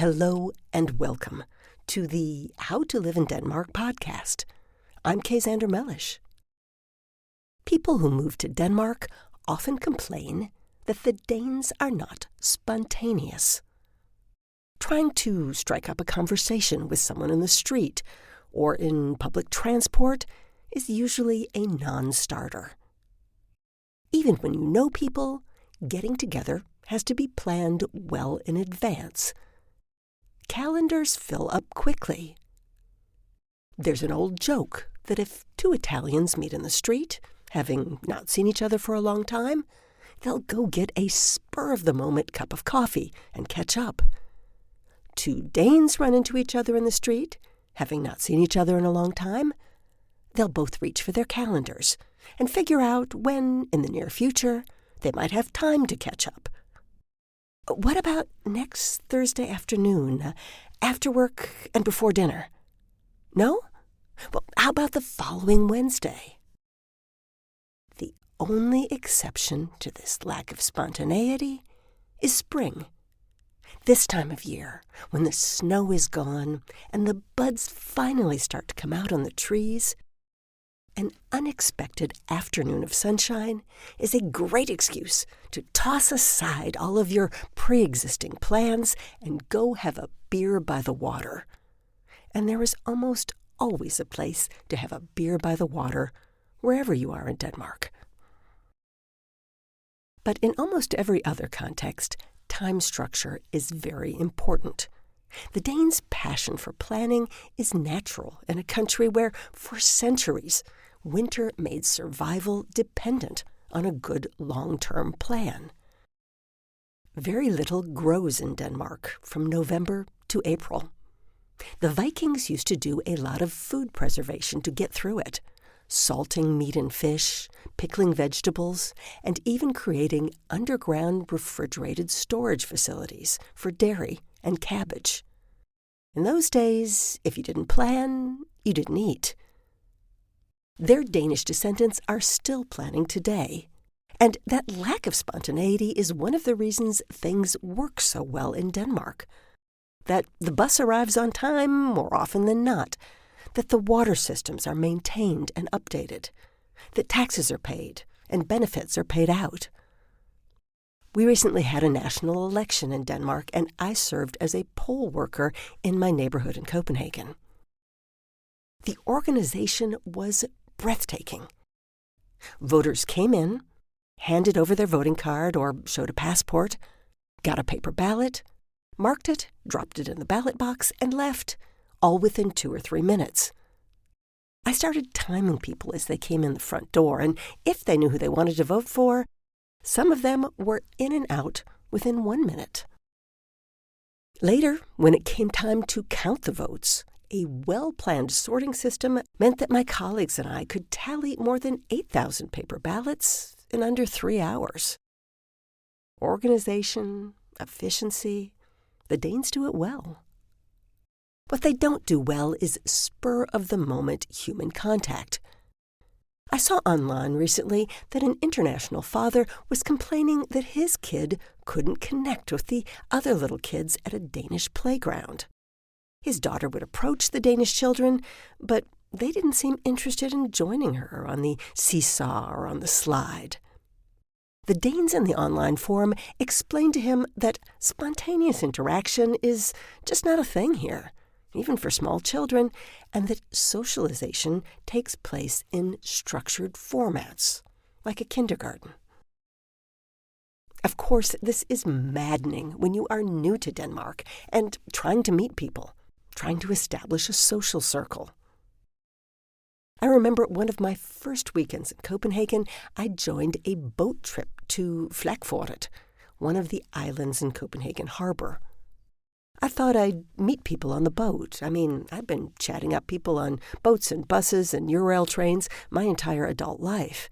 Hello and welcome to the How to Live in Denmark podcast. I'm Xander Mellish. People who move to Denmark often complain that the Danes are not spontaneous. Trying to strike up a conversation with someone in the street or in public transport is usually a non-starter. Even when you know people, getting together has to be planned well in advance. Calendars fill up quickly. There's an old joke that if two Italians meet in the street, having not seen each other for a long time, they'll go get a spur-of-the-moment cup of coffee and catch up. Two Danes run into each other in the street, having not seen each other in a long time, they'll both reach for their calendars and figure out when, in the near future, they might have time to catch up. What about next Thursday afternoon, after work and before dinner? No? Well, how about the following Wednesday? The only exception to this lack of spontaneity is spring. This time of year, when the snow is gone and the buds finally start to come out on the trees, an unexpected afternoon of sunshine is a great excuse to toss aside all of your pre-existing plans and go have a beer by the water. And there is almost always a place to have a beer by the water wherever you are in Denmark. But in almost every other context, time structure is very important. The Danes' passion for planning is natural in a country where, for centuries, winter made survival dependent on a good long-term plan. Very little grows in Denmark from November to April. The Vikings used to do a lot of food preservation to get through it, salting meat and fish, pickling vegetables, and even creating underground refrigerated storage facilities for dairy and cabbage. In those days, if you didn't plan, you didn't eat. Their Danish descendants are still planning today, and that lack of spontaneity is one of the reasons things work so well in Denmark. That the bus arrives on time more often than not, that the water systems are maintained and updated, that taxes are paid and benefits are paid out. We recently had a national election in Denmark, and I served as a poll worker in my neighborhood in Copenhagen. The organization was breathtaking. Voters came in, handed over their voting card or showed a passport, got a paper ballot, marked it, dropped it in the ballot box, and left, all within 2 or 3 minutes. I started timing people as they came in the front door, and if they knew who they wanted to vote for, some of them were in and out within 1 minute. Later, when it came time to count the votes, a well-planned sorting system meant that my colleagues and I could tally more than 8,000 paper ballots in under 3 hours. Organization, efficiency, the Danes do it well. What they don't do well is spur-of-the-moment human contact. I saw online recently that an international father was complaining that his kid couldn't connect with the other little kids at a Danish playground. His daughter would approach the Danish children, but they didn't seem interested in joining her on the seesaw or on the slide. The Danes in the online forum explained to him that spontaneous interaction is just not a thing here, even for small children, and that socialization takes place in structured formats, like a kindergarten. Of course, this is maddening when you are new to Denmark and trying to meet people, trying to establish a social circle. I remember one of my first weekends in Copenhagen, I joined a boat trip to Flakfortet, one of the islands in Copenhagen harbor. I thought I'd meet people on the boat. I've been chatting up people on boats and buses and Eurail trains my entire adult life.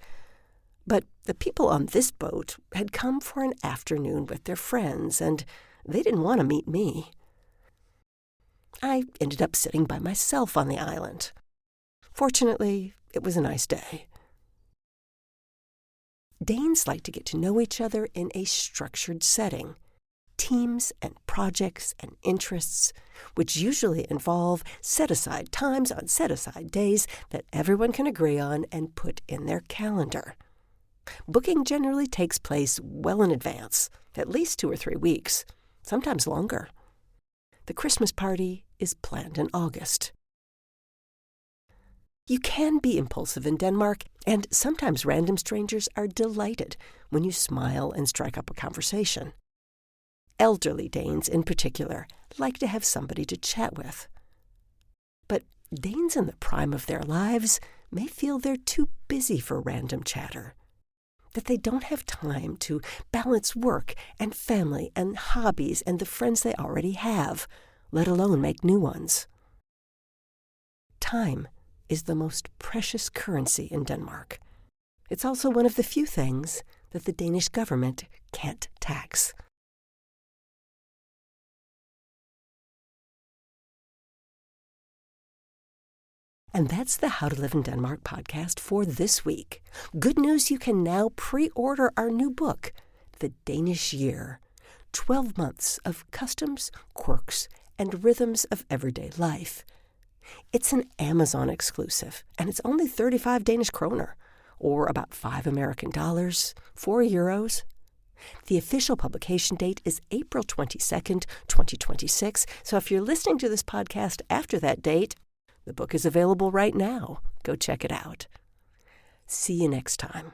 But the people on this boat had come for an afternoon with their friends, and they didn't want to meet me. I ended up sitting by myself on the island. Fortunately, it was a nice day. Danes like to get to know each other in a structured setting. teams and projects and interests, which usually involve set-aside times on set-aside days that everyone can agree on and put in their calendar. Booking generally takes place well in advance, at least 2 or 3 weeks, sometimes longer. The Christmas party is planned in August. You can be impulsive in Denmark, and sometimes random strangers are delighted when you smile and strike up a conversation. Elderly Danes, in particular, like to have somebody to chat with. But Danes in the prime of their lives may feel they're too busy for random chatter, that they don't have time to balance work and family and hobbies and the friends they already have, let alone make new ones. Time is the most precious currency in Denmark. It's also one of the few things that the Danish government can't tax. And that's the How to Live in Denmark podcast for this week. Good news, you can now pre-order our new book, The Danish Year, 12 months of customs, quirks, and rhythms of everyday life. It's an Amazon exclusive, and it's only 35 Danish kroner, or about $5 American, 4 euros. The official publication date is April 22nd, 2026, so if you're listening to this podcast after that date, the book is available right now. Go check it out. See you next time.